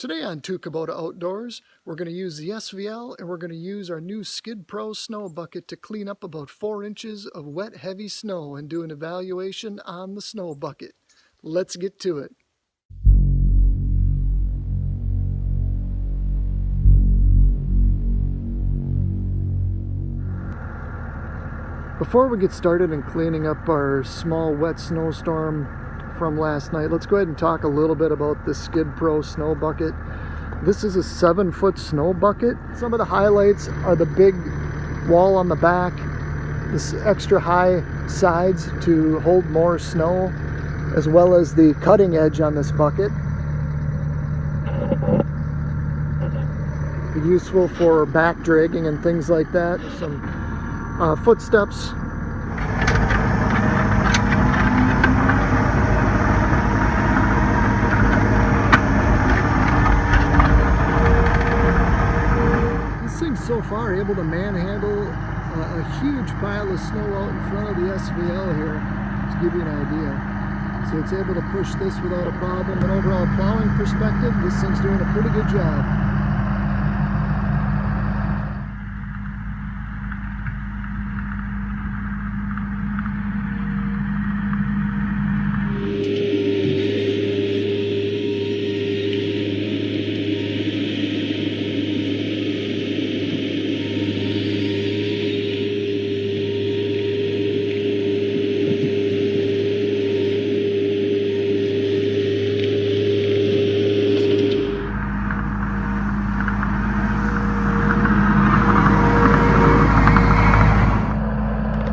Today on Two Kubota Outdoors, we're going to use the SVL and we're going to use our new SkidPro snow bucket to clean up about 4 inches of wet, heavy snow and do an evaluation on the snow bucket. Let's get to it. Before we get started in cleaning up our small wet snowstorm from last night, let's go ahead and talk a little bit about the SkidPro snow bucket. This is a 7-foot snow bucket. Some of the highlights are the big wall on the back, this extra high sides to hold more snow, as well as the cutting edge on this bucket. Be useful for back dragging and things like that. Some footsteps. So far able to manhandle a huge pile of snow out in front of the SVL here, to give you an idea. So it's able to push this without a problem. An overall plowing perspective, this thing's doing a pretty good job.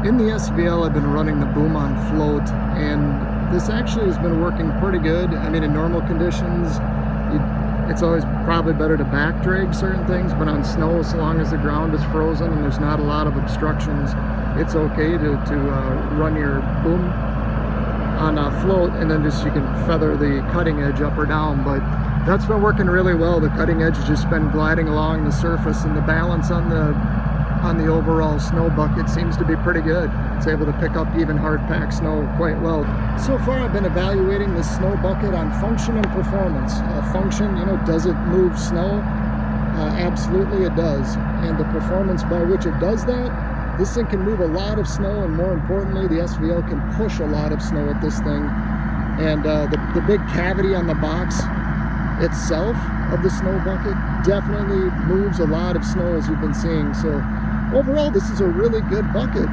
In the SVL, I've been running the boom on float, and this actually has been working pretty good. I mean, in normal conditions, it's always probably better to back drag certain things, but on snow, so long as the ground is frozen and there's not a lot of obstructions, it's okay to run your boom on a float, and then just you can feather the cutting edge up or down. But that's been working really well. The cutting edge has just been gliding along the surface, and the balance on the overall snow bucket seems to be pretty good. It's able to pick up even hard packed snow quite well. So far I've been evaluating this snow bucket on function and performance. Function, does it move snow? Absolutely it does. And the performance by which it does that, this thing can move a lot of snow, and more importantly, the SVL can push a lot of snow with this thing. And the big cavity on the box itself of the snow bucket definitely moves a lot of snow, as you've been seeing. So overall, this is a really good bucket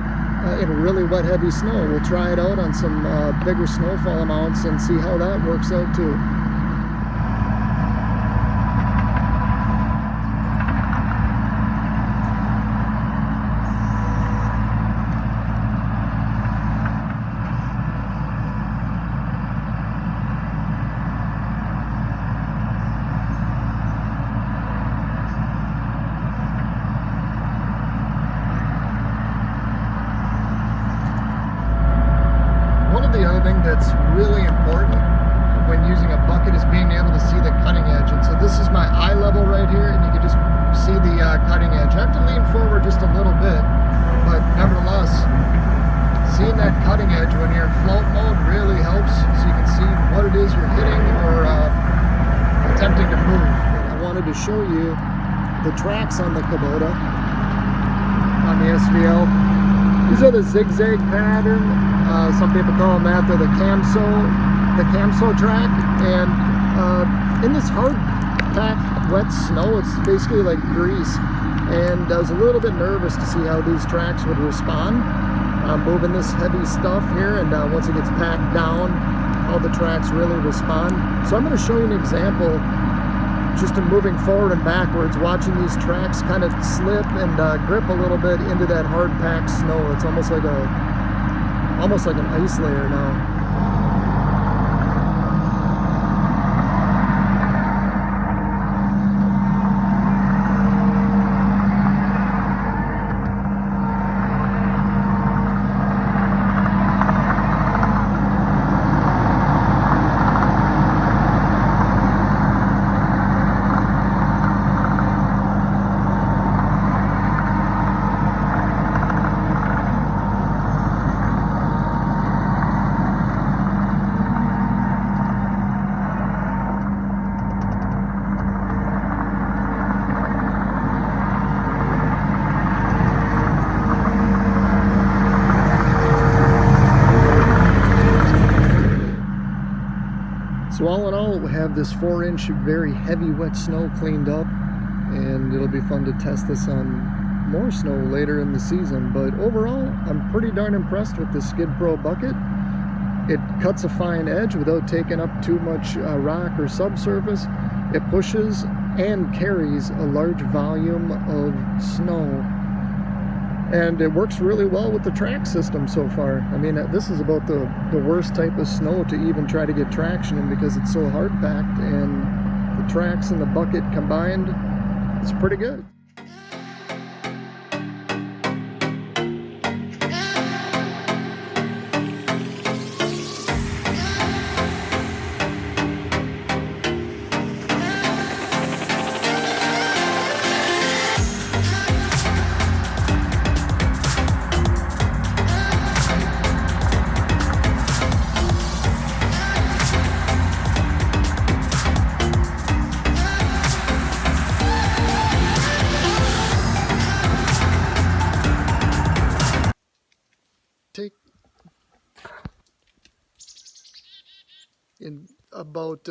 in really wet, heavy snow. We'll try it out on some bigger snowfall amounts and see how that works out too. The other thing that's really important when using a bucket is being able to see the cutting edge. And so this is my eye level right here, and you can just see the cutting edge. I have to lean forward just a little bit, but nevertheless, seeing that cutting edge when you're in float mode really helps, so you can see what it is you're hitting or attempting to move. I wanted to show you the tracks on the Kubota, on the SVL. These are the zigzag pattern. Some people call them that. They're the Camso track. And in this hard packed wet snow, it's basically like grease. And I was a little bit nervous to see how these tracks would respond. Moving this heavy stuff here, and once it gets packed down, how the tracks really respond. So I'm going to show you an example, just in moving forward and backwards, watching these tracks kind of slip and grip a little bit into that hard packed snow. It's almost like an ice layer now. So all in all, we'll have this 4-inch very heavy wet snow cleaned up, and it'll be fun to test this on more snow later in the season. But overall, I'm pretty darn impressed with the SkidPro bucket. It cuts a fine edge without taking up too much rock or subsurface. It pushes and carries a large volume of snow, and it works really well with the track system so far. I mean, this is about the worst type of snow to even try to get traction in because it's so hard packed, and the tracks and the bucket combined, it's pretty good. In about